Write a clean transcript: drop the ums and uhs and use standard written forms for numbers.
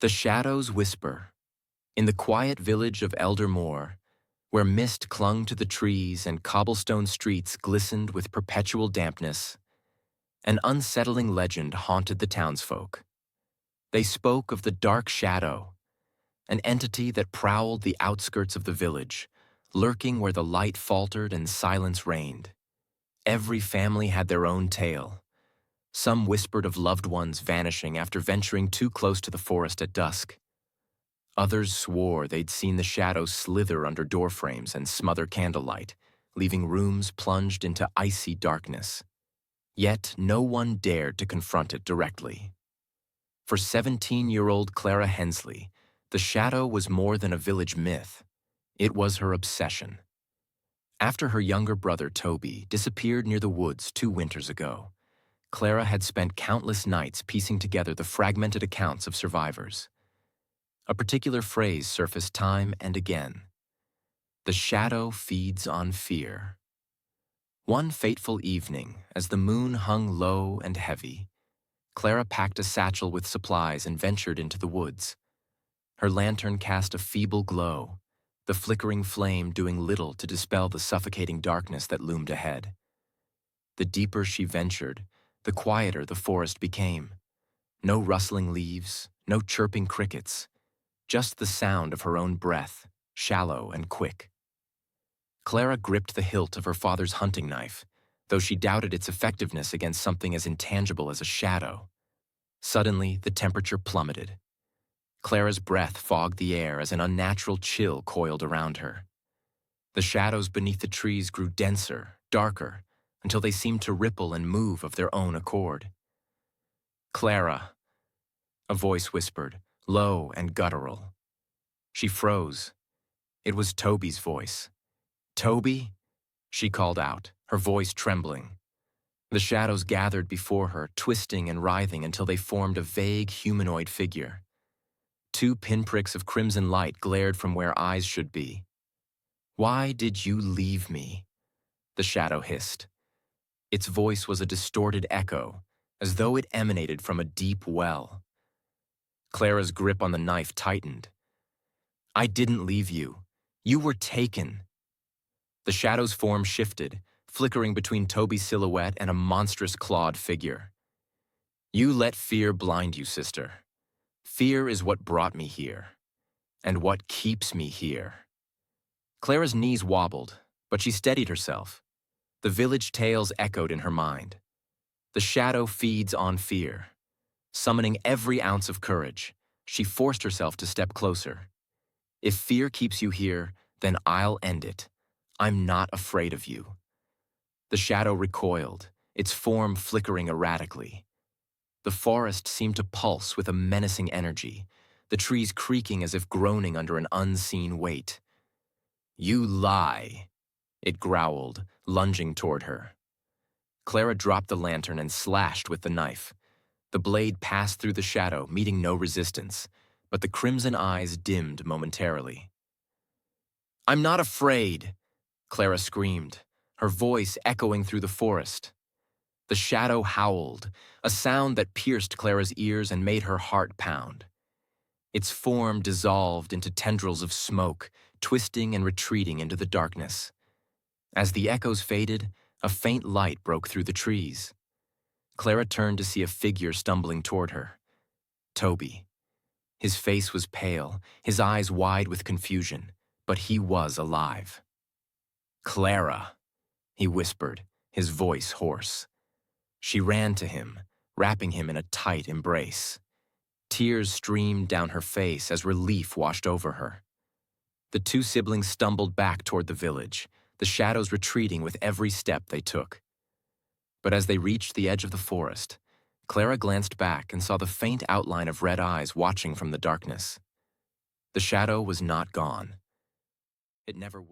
The shadows whisper. In the quiet village of Eldermoor, where mist clung to the trees and cobblestone streets glistened with perpetual dampness, an unsettling legend haunted the townsfolk. They spoke of the dark shadow, an entity that prowled the outskirts of the village, lurking where the light faltered and silence reigned. Every family had their own tale. Some whispered of loved ones vanishing after venturing too close to the forest at dusk. Others swore they'd seen the shadow slither under doorframes and smother candlelight, leaving rooms plunged into icy darkness. Yet no one dared to confront it directly. For 17-year-old Clara Hensley, the shadow was more than a village myth. It was her obsession. After her younger brother, Toby, disappeared near the woods 2 winters ago, Clara had spent countless nights piecing together the fragmented accounts of survivors. A particular phrase surfaced time and again. The shadow feeds on fear. One fateful evening, as the moon hung low and heavy, Clara packed a satchel with supplies and ventured into the woods. Her lantern cast a feeble glow, the flickering flame doing little to dispel the suffocating darkness that loomed ahead. The deeper she ventured, the quieter the forest became. No rustling leaves, no chirping crickets, just the sound of her own breath, shallow and quick. Clara gripped the hilt of her father's hunting knife, though she doubted its effectiveness against something as intangible as a shadow. Suddenly, the temperature plummeted. Clara's breath fogged the air as an unnatural chill coiled around her. The shadows beneath the trees grew denser, darker, until they seemed to ripple and move of their own accord. "Clara," a voice whispered, low and guttural. She froze. It was Toby's voice. "Toby?" she called out, her voice trembling. The shadows gathered before her, twisting and writhing until they formed a vague humanoid figure. 2 pinpricks of crimson light glared from where eyes should be. "Why did you leave me?" the shadow hissed. Its voice was a distorted echo, as though it emanated from a deep well. Clara's grip on the knife tightened. "I didn't leave you. You were taken." The shadow's form shifted, flickering between Toby's silhouette and a monstrous clawed figure. "You let fear blind you, sister. Fear is what brought me here, and what keeps me here." Clara's knees wobbled, but she steadied herself. The village tales echoed in her mind. The shadow feeds on fear. Summoning every ounce of courage, she forced herself to step closer. "If fear keeps you here, then I'll end it. I'm not afraid of you." The shadow recoiled, its form flickering erratically. The forest seemed to pulse with a menacing energy, the trees creaking as if groaning under an unseen weight. "You lie," it growled, lunging toward her. Clara dropped the lantern and slashed with the knife. The blade passed through the shadow, meeting no resistance, but the crimson eyes dimmed momentarily. "I'm not afraid," Clara screamed, her voice echoing through the forest. The shadow howled, a sound that pierced Clara's ears and made her heart pound. Its form dissolved into tendrils of smoke, twisting and retreating into the darkness. As the echoes faded, a faint light broke through the trees. Clara turned to see a figure stumbling toward her. Toby. His face was pale, his eyes wide with confusion, but he was alive. "Clara," he whispered, his voice hoarse. She ran to him, wrapping him in a tight embrace. Tears streamed down her face as relief washed over her. The 2 siblings stumbled back toward the village, the shadows retreating with every step they took. But as they reached the edge of the forest, Clara glanced back and saw the faint outline of red eyes watching from the darkness. The shadow was not gone. It never would.